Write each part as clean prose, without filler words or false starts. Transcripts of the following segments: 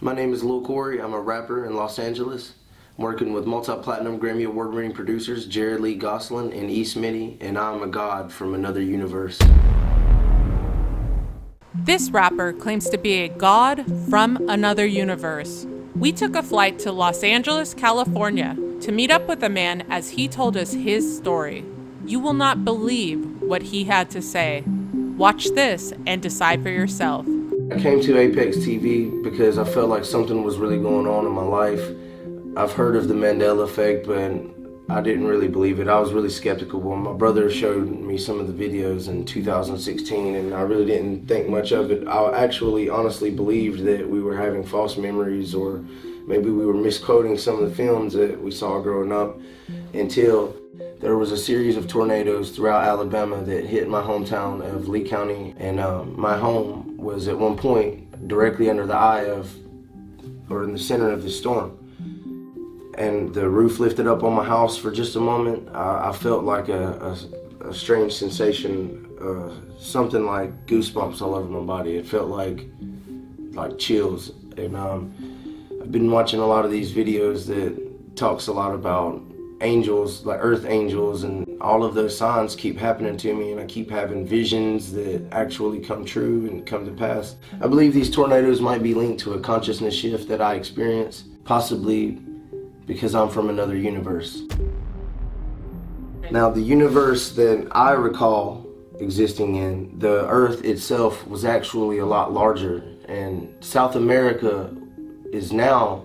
My name is Lil Cory. I'm a rapper in Los Angeles. I'm working with multi-platinum Grammy award-winning producers Jared Lee Gosselin and E. Smitty, and I'm a god from another universe. This rapper claims to be a god from another universe. We took a flight to Los Angeles, California to meet up with a man as he told us his story. You will not believe what he had to say. Watch this and decide for yourself. I came to ApexTV because I felt like something was really going on in my life. I've heard of the Mandela Effect, but I didn't really believe it. I was really skeptical. When my brother showed me some of the videos in 2016, and I really didn't think much of it. I actually honestly believed that we were having false memories, or maybe we were misquoting some of the films that we saw growing up, until there was a series of tornadoes throughout Alabama that hit my hometown of Lee County, and my home was at one point directly under the eye of, or in the center of the storm. And the roof lifted up on my house for just a moment. I felt like a strange sensation, something like goosebumps all over my body. It felt like chills. And I've been watching a lot of these videos that talks a lot about angels, like earth angels, and all of those signs keep happening to me, and I keep having visions that actually come true and come to pass. I believe these tornadoes might be linked to a consciousness shift that I experience, possibly because I'm from another universe. Now, the universe that I recall existing in, the earth itself was actually a lot larger, and South America is now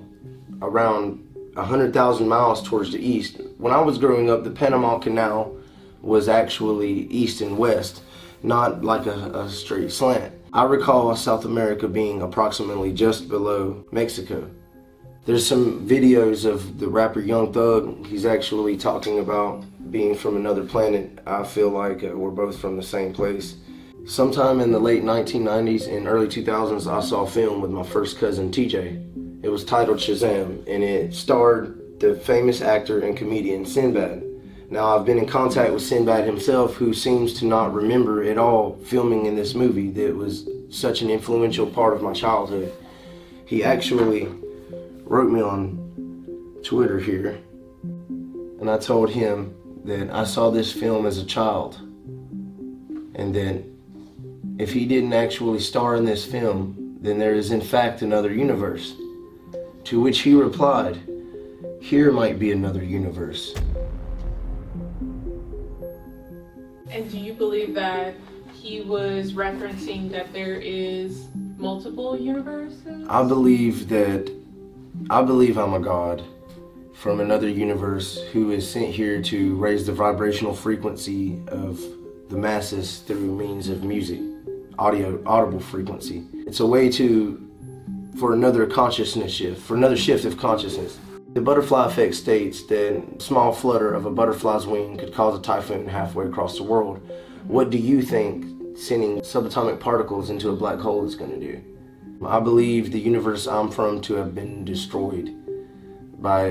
around 100,000 miles towards the east. When I was growing up, the Panama Canal was actually east and west, not like a straight slant. I recall South America being approximately just below Mexico. There's some videos of the rapper Young Thug. He's actually talking about being from another planet. I feel like we're both from the same place. Sometime in the late 1990s and early 2000s, I saw a film with my first cousin TJ. It was titled Shazam, and it starred the famous actor and comedian Sinbad. Now, I've been in contact with Sinbad himself, who seems to not remember at all filming in this movie that was such an influential part of my childhood. He actually wrote me on Twitter here, and I told him that I saw this film as a child, and that if he didn't actually star in this film, then there is in fact another universe. To which he replied, "Here might be another universe." And do you believe that he was referencing that there is multiple universes? I believe I'm a god from another universe who is sent here to raise the vibrational frequency of the masses through means of music, audible frequency. It's a way for another consciousness shift, for another shift of consciousness. The butterfly effect states that a small flutter of a butterfly's wing could cause a typhoon halfway across the world. What do you think sending subatomic particles into a black hole is going to do? I believe the universe I'm from to have been destroyed by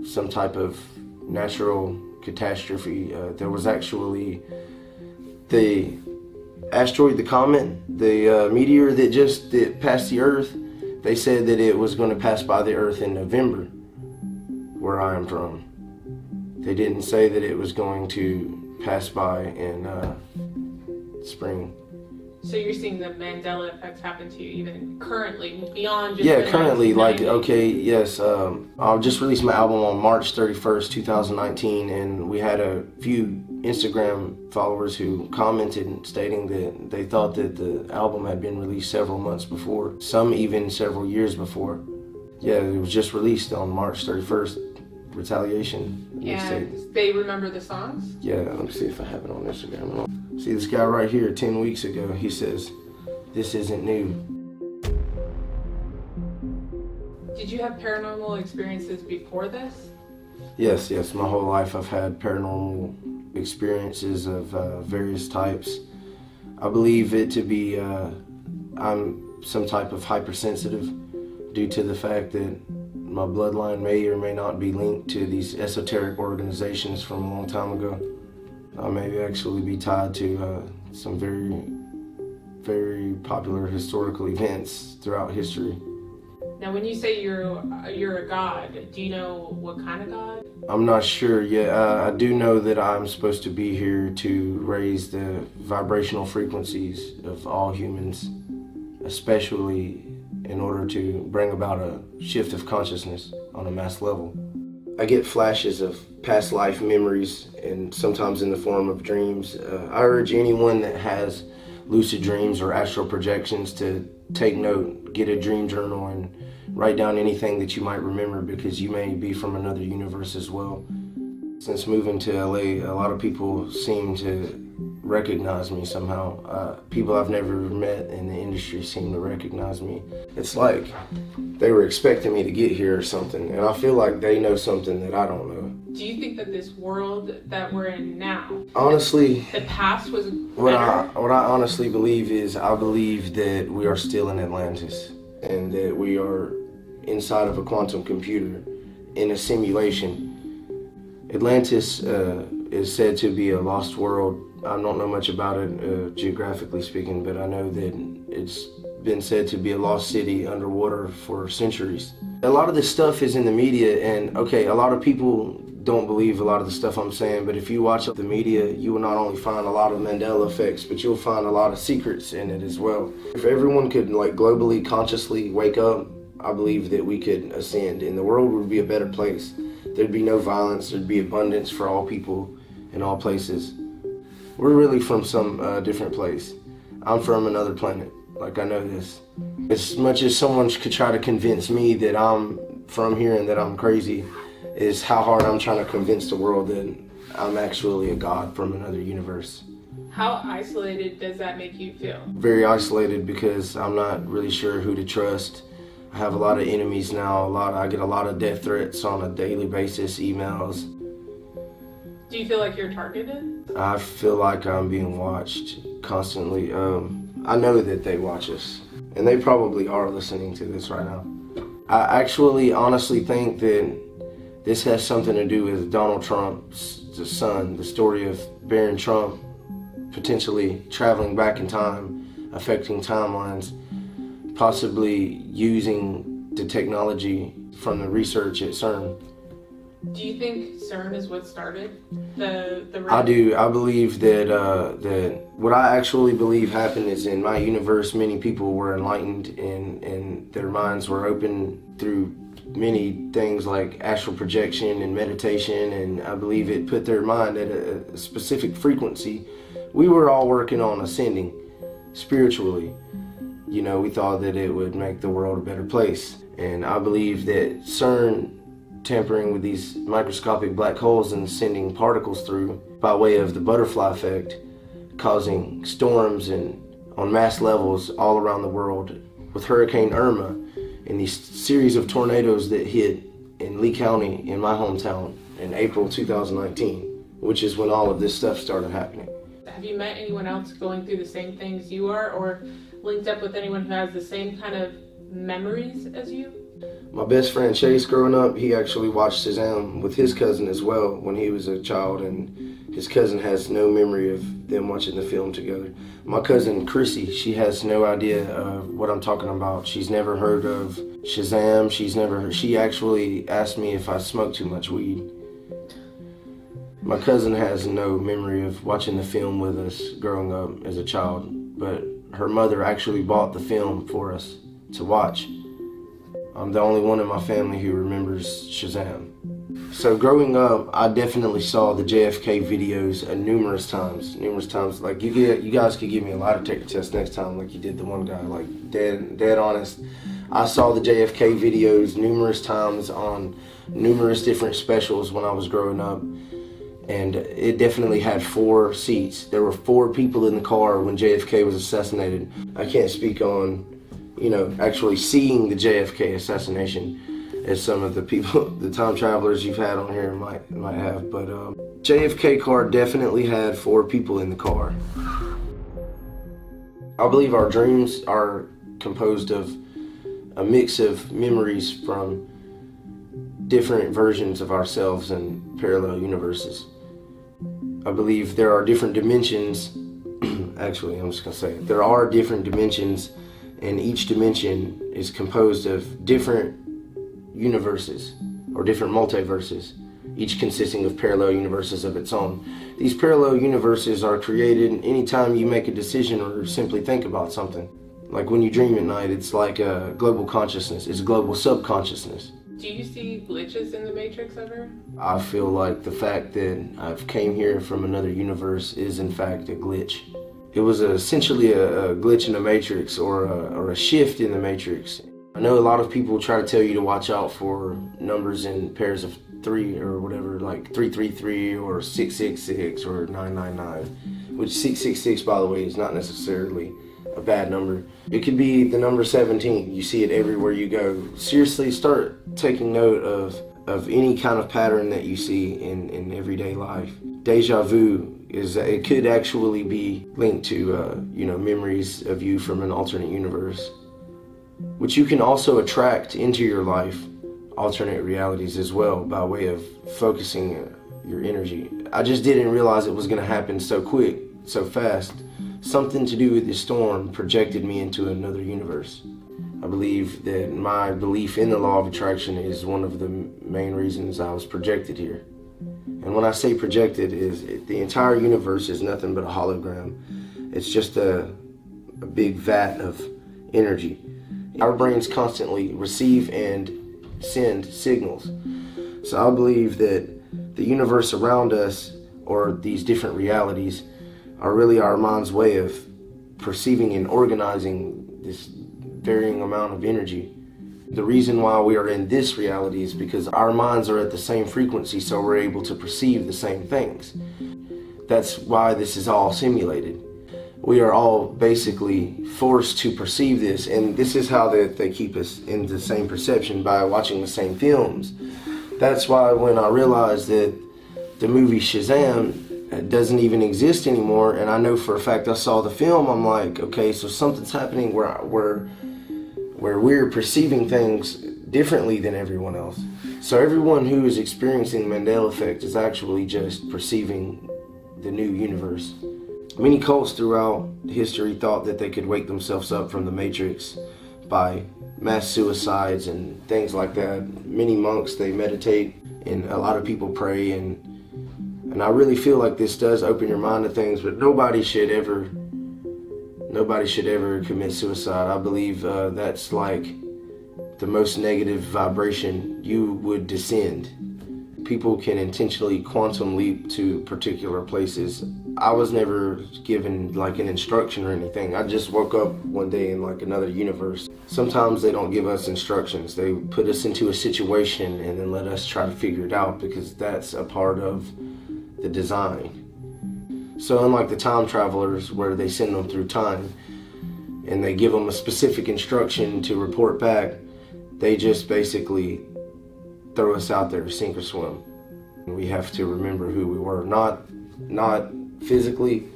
some type of natural catastrophe. There was actually the asteroid, the comet, the meteor that passed the Earth. They said that it was going to pass by the Earth in November, where I am from. They didn't say that it was going to pass by in spring. So you're seeing the Mandela Effect happen to you even currently, beyond just... Yeah, currently, like, okay, yes. I just released my album on March 31st, 2019, and we had a few Instagram followers who commented stating that they thought that the album had been released several months before, some even several years before. Yeah, it was just released on March 31st, Retaliation. And they remember the songs? Yeah, let me see if I have it on Instagram. See this guy right here 10 weeks ago, he says, "This isn't new." Did you have paranormal experiences before this? Yes, my whole life I've had paranormal experiences of various types. I believe it to be, I'm some type of hypersensitive due to the fact that my bloodline may or may not be linked to these esoteric organizations from a long time ago. I may actually be tied to some very, very popular historical events throughout history. Now, when you say you're a god, do you know what kind of god? I'm not sure yet. I do know that I'm supposed to be here to raise the vibrational frequencies of all humans, especially in order to bring about a shift of consciousness on a mass level. I get flashes of past life memories, and sometimes in the form of dreams. I urge anyone that has lucid dreams or astral projections to take note, get a dream journal, and write down anything that you might remember, because you may be from another universe as well. Since moving to LA, a lot of people seem to recognize me somehow. People I've never met in the industry seem to recognize me. It's like they were expecting me to get here or something, and I feel like they know something that I don't know. Do you think that this world that we're in now, honestly, the past was better? What I honestly believe is, I believe that we are still in Atlantis, and that we are inside of a quantum computer in a simulation. Atlantis is said to be a lost world. I don't know much about it geographically speaking, but I know that it's been said to be a lost city underwater for centuries. A lot of this stuff is in the media, and okay, a lot of people don't believe a lot of the stuff I'm saying, but if you watch the media, you will not only find a lot of Mandela effects, but you'll find a lot of secrets in it as well. If everyone could globally, consciously wake up, I believe that we could ascend, and the world would be a better place. There'd be no violence, there'd be abundance for all people in all places. We're really from some different place. I'm from another planet, I know this. As much as someone could try to convince me that I'm from here and that I'm crazy, is how hard I'm trying to convince the world that I'm actually a god from another universe. How isolated does that make you feel? Very isolated, because I'm not really sure who to trust. I have a lot of enemies now. I get a lot of death threats on a daily basis, emails. Do you feel like you're targeted? I feel like I'm being watched constantly. I know that they watch us, and they probably are listening to this right now. I actually honestly think that this has something to do with Donald Trump's son, the story of Baron Trump potentially traveling back in time, affecting timelines, possibly using the technology from the research at CERN. Do you think CERN is what started the I do. I believe that what I actually believe happened is, in my universe, many people were enlightened, and their minds were open through many things like astral projection and meditation, and I believe it put their mind at a specific frequency. We were all working on ascending spiritually. We thought that it would make the world a better place, and I believe that CERN tampering with these microscopic black holes and sending particles through by way of the butterfly effect, causing storms and on mass levels all around the world, with Hurricane Irma and these series of tornadoes that hit in Lee County in my hometown in April 2019, which is when all of this stuff started happening. Have you met anyone else going through the same things you are, or linked up with anyone who has the same kind of memories as you? My best friend Chase, growing up, he actually watched Shazam with his cousin as well when he was a child, and his cousin has no memory of them watching the film together. My cousin Chrissy, she has no idea of what I'm talking about. She's never heard of Shazam. She actually asked me if I smoked too much weed. My cousin has no memory of watching the film with us growing up as a child, but her mother actually bought the film for us to watch. I'm the only one in my family who remembers Shazam. So growing up, I definitely saw the JFK videos numerous times. Like you guys could give me a lie detector test next time, like you did the one guy. Like dead honest. I saw the JFK videos numerous times on numerous different specials when I was growing up, and it definitely had 4 seats. There were 4 people in the car when JFK was assassinated. I can't speak on actually seeing the JFK assassination, as some of the people, the time travelers you've had on here might have, but JFK car definitely had 4 people in the car. I believe our dreams are composed of a mix of memories from different versions of ourselves in parallel universes. I believe there are different dimensions. Actually, I'm just gonna say it. There are different dimensions and each dimension is composed of different universes or different multiverses, each consisting of parallel universes of its own. These parallel universes are created anytime you make a decision or simply think about something. Like when you dream at night, it's like a global consciousness, it's a global subconsciousness. Do you see glitches in the Matrix ever? I feel like the fact that I've came here from another universe is in fact a glitch. It was essentially a glitch in the Matrix or a shift in the Matrix. I know a lot of people try to tell you to watch out for numbers in pairs of 3 or whatever, like 333 or 666 or 999, which 666, by the way, is not necessarily a bad number. It could be the number 17. You see it everywhere you go. Seriously, start taking note of any kind of pattern that you see in everyday life. Deja vu it could actually be linked to memories of you from an alternate universe, which you can also attract into your life, alternate realities as well, by way of focusing your energy. I just didn't realize it was going to happen so quick, so fast. Something to do with the storm projected me into another universe. I believe that my belief in the law of attraction is one of the main reasons I was projected here. And when I say projected, the entire universe is nothing but a hologram. It's just a big vat of energy. Our brains constantly receive and send signals. So I believe that the universe around us, or these different realities, are really our mind's way of perceiving and organizing this varying amount of energy. The reason why we are in this reality is because our minds are at the same frequency, so we're able to perceive the same things. That's why this is all simulated. We are all basically forced to perceive this, and this is how they keep us in the same perception, by watching the same films. That's why when I realized that the movie Shazam doesn't even exist anymore, and I know for a fact I saw the film, I'm like, okay, so something's happening where we're perceiving things differently than everyone else. So everyone who is experiencing the Mandela Effect is actually just perceiving the new universe. Many cults throughout history thought that they could wake themselves up from the Matrix by mass suicides and things like that. Many monks, they meditate, and a lot of people pray, and I really feel like this does open your mind to things, but nobody should ever commit suicide. I believe that's like the most negative vibration you would descend. People can intentionally quantum leap to particular places. I was never given like an instruction or anything. I just woke up one day in like another universe. Sometimes they don't give us instructions. They put us into a situation and then let us try to figure it out, because that's a part of the design. So unlike the time travelers, where they send them through time and they give them a specific instruction to report back, they just basically throw us out there, sink or swim. We have to remember who we were, not physically,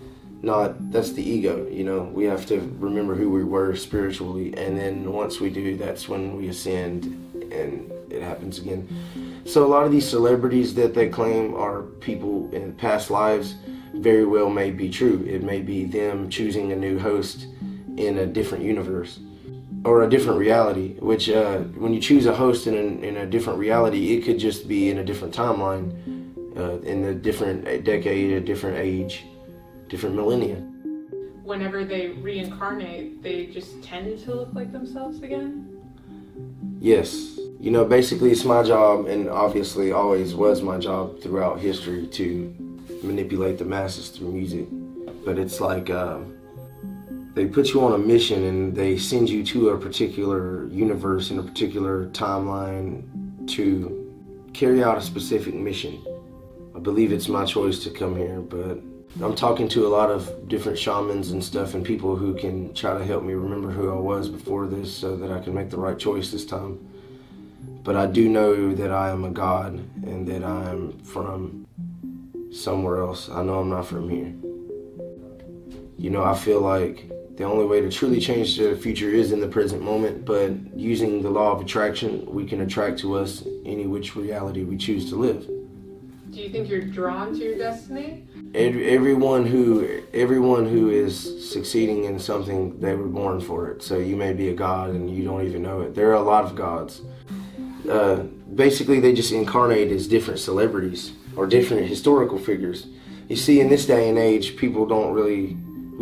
that's the ego, you know. We have to remember who we were spiritually, and then once we do, that's when we ascend and it happens again. So a lot of these celebrities that they claim are people in past lives very well may be true. It may be them choosing a new host in a different universe or a different reality, which when you choose a host in a different reality, it could just be in a different timeline, in a different decade, a different age, different millennia. Whenever they reincarnate, they just tend to look like themselves again? Yes. You know, basically it's my job, and obviously always was my job throughout history, to manipulate the masses through music. But it's like they put you on a mission and they send you to a particular universe in a particular timeline to carry out a specific mission. I believe it's my choice to come here, but I'm talking to a lot of different shamans and stuff, and people who can try to help me remember who I was before this, so that I can make the right choice this time. But I do know that I am a god, and that I am from somewhere else. I know I'm not from here. You know, I feel like the only way to truly change the future is in the present moment, but using the law of attraction, we can attract to us any which reality we choose to live. Do you think you're drawn to your destiny? Everyone who is succeeding in something, they were born for it. So you may be a god and you don't even know it. There are a lot of gods. Basically, they just incarnate as different celebrities or different historical figures. You see, in this day and age, we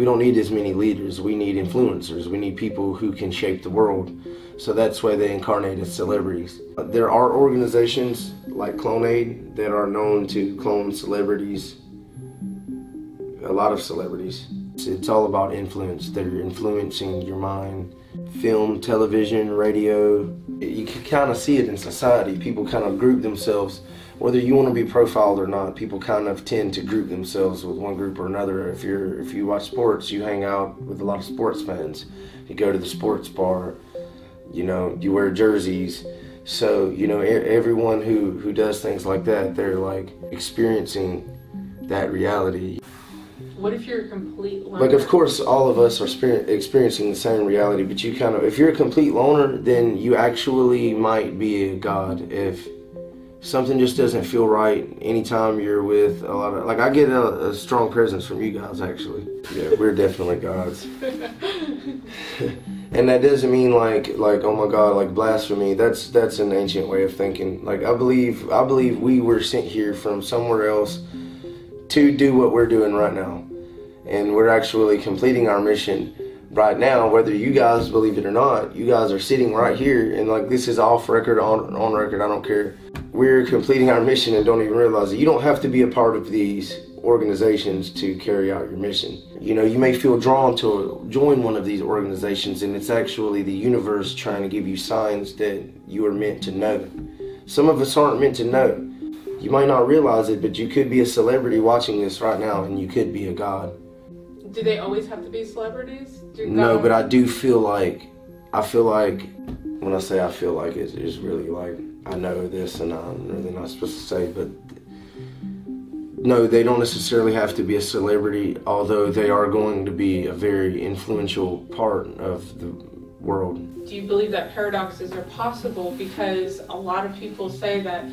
don't need as many leaders. We need influencers. We need people who can shape the world. So that's why they incarnate as celebrities. There are organizations like CloneAid that are known to clone celebrities, a lot of celebrities. It's all about influence. They're influencing your mind. Film, television, radio. You can kind of see it in society. People kind of group themselves. Whether you want to be profiled or not, people kind of tend to group themselves with one group or another. If you watch sports, you hang out with a lot of sports fans. You go to the sports bar, you wear jerseys. So, everyone who does things like that, they're like experiencing that reality. What if you're a complete loner? Like, of course, all of us are experiencing the same reality, but if you're a complete loner, then you actually might be a god. If something just doesn't feel right anytime you're with a lot of, I get a strong presence from you guys, actually. Yeah, we're definitely gods. And that doesn't mean like oh my god, like blasphemy. That's an ancient way of thinking. Like, I believe we were sent here from somewhere else to do what we're doing right now. And we're actually completing our mission right now, whether you guys believe it or not. You guys are sitting right here, and this is off record, on record, I don't care. We're completing our mission and don't even realize it. You don't have to be a part of these organizations to carry out your mission. You may feel drawn to join one of these organizations, and it's actually the universe trying to give you signs that you are meant to know. Some of us aren't meant to know. You might not realize it, but you could be a celebrity watching this right now, and you could be a god. Do they always have to be celebrities? No, but I feel like, when I say I feel like, it's really like, I know this and I'm really not supposed to say, but no, they don't necessarily have to be a celebrity, although they are going to be a very influential part of the world. Do you believe that paradoxes are possible? Because a lot of people say that,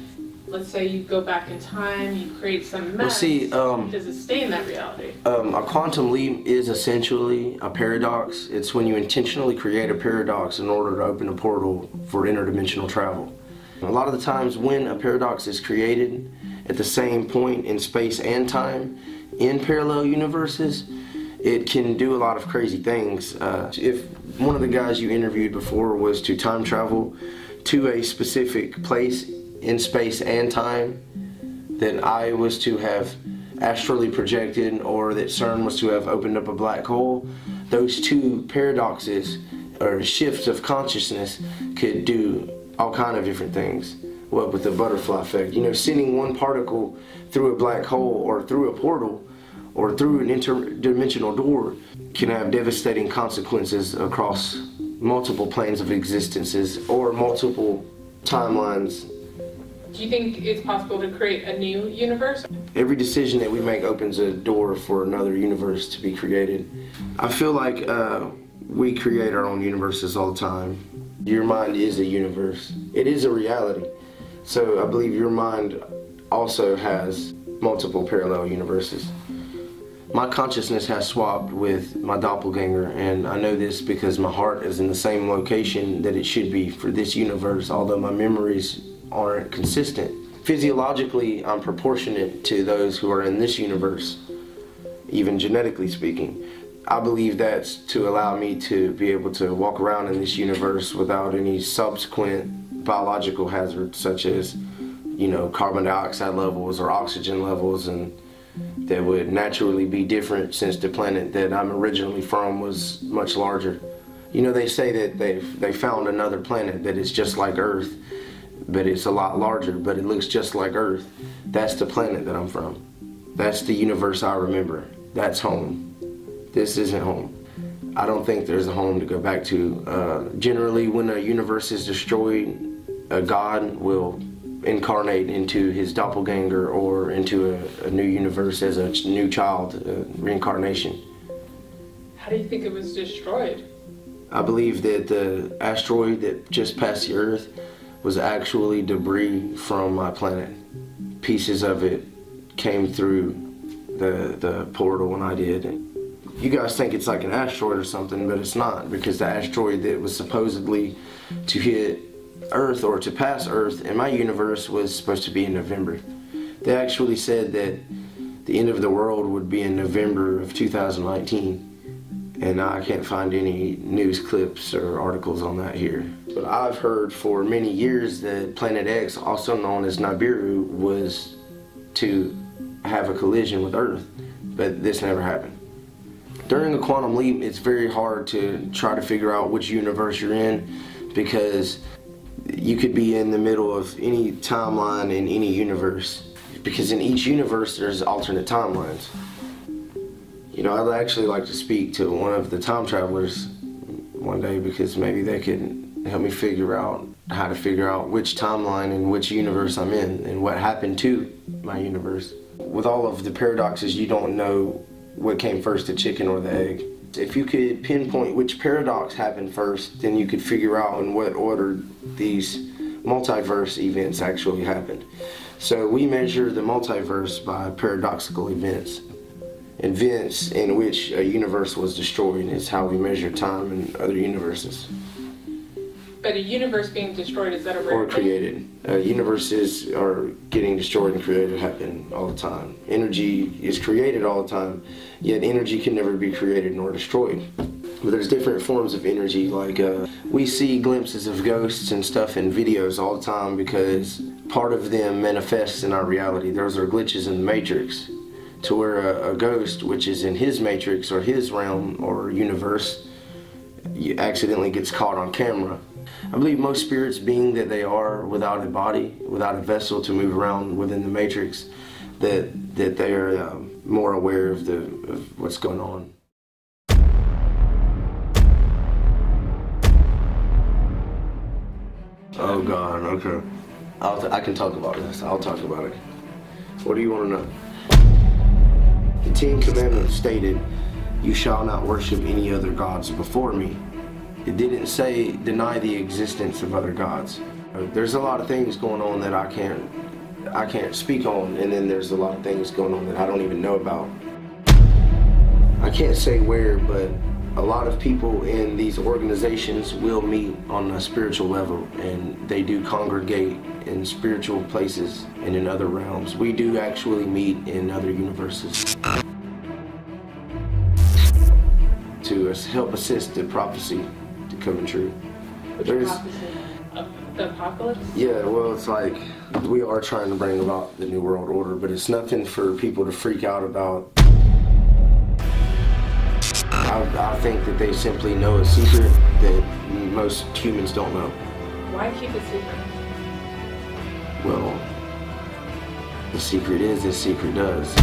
let's say you go back in time, you create some mess, does it stay in that reality? A quantum leap is essentially a paradox. It's when you intentionally create a paradox in order to open a portal for interdimensional travel. A lot of the times when a paradox is created at the same point in space and time in parallel universes, it can do a lot of crazy things. If one of the guys you interviewed before was to time travel to a specific place in space and time, that I was to have astrally projected, or that CERN was to have opened up a black hole, those two paradoxes or shifts of consciousness could do all kind of different things. What with the butterfly effect, sending one particle through a black hole or through a portal or through an interdimensional door can have devastating consequences across multiple planes of existences or multiple timelines. Do you think it's possible to create a new universe? Every decision that we make opens a door for another universe to be created. I feel like we create our own universes all the time. Your mind is a universe. It is a reality. So I believe your mind also has multiple parallel universes. My consciousness has swapped with my doppelganger, and I know this because my heart is in the same location that it should be for this universe, although my memories aren't consistent. Physiologically, I'm proportionate to those who are in this universe, even genetically speaking. I believe that's to allow me to be able to walk around in this universe without any subsequent biological hazards, such as, carbon dioxide levels or oxygen levels, and that would naturally be different since the planet that I'm originally from was much larger. They say that they found another planet that is just like Earth, but it's a lot larger, but it looks just like Earth. That's the planet that I'm from. That's the universe I remember. That's home. This isn't home. I don't think there's a home to go back to. Generally, when a universe is destroyed, a god will incarnate into his doppelganger or into a new universe as a new child, reincarnation. How do you think it was destroyed? I believe that the asteroid that just passed the Earth was actually debris from my planet. Pieces of it came through the portal when I did. You guys think it's like an asteroid or something, but it's not, because the asteroid that was supposedly to hit Earth or to pass Earth in my universe was supposed to be in November. They actually said that the end of the world would be in November of 2019, and I can't find any news clips or articles on that here. But I've heard for many years that Planet X, also known as Nibiru, was to have a collision with Earth, but this never happened. During a quantum leap, it's very hard to try to figure out which universe you're in, because you could be in the middle of any timeline in any universe, because in each universe there's alternate timelines. You know, I'd actually like to speak to one of the time travelers one day, because maybe they could help me figure out how to figure out which timeline and which universe I'm in and what happened to my universe. With all of the paradoxes, you don't know what came first, the chicken or the egg. If you could pinpoint which paradox happened first, then you could figure out in what order these multiverse events actually happened. So we measure the multiverse by paradoxical events. Events in which a universe was destroyed is how we measure time in other universes. But a universe being destroyed, is that a rare Or created. Universes are getting destroyed and created happen all the time. Energy is created all the time, yet energy can never be created nor destroyed. But there's different forms of energy, like we see glimpses of ghosts and stuff in videos all the time, because part of them manifests in our reality. Those are glitches in the matrix, to where a ghost, which is in his matrix or his realm or universe, accidentally gets caught on camera. I believe most spirits, being that they are without a body, without a vessel to move around within the matrix, that they are more aware of what's going on. Oh God, okay. I can talk about this. I'll talk about it. What do you want to know? The Ten Commandments stated, "You shall not worship any other gods before me." It didn't say deny the existence of other gods. There's a lot of things going on that I can't speak on, and then there's a lot of things going on that I don't even know about. I can't say where, but a lot of people in these organizations will meet on a spiritual level, and they do congregate in spiritual places and in other realms. We do actually meet in other universes to help assist the prophecy to coming true. But there's prophecy of the apocalypse? Yeah, well, it's like we are trying to bring about the New World Order, but it's nothing for people to freak out about. I think that they simply know a secret that most humans don't know. Why keep it secret? Well, the secret is, the secret does.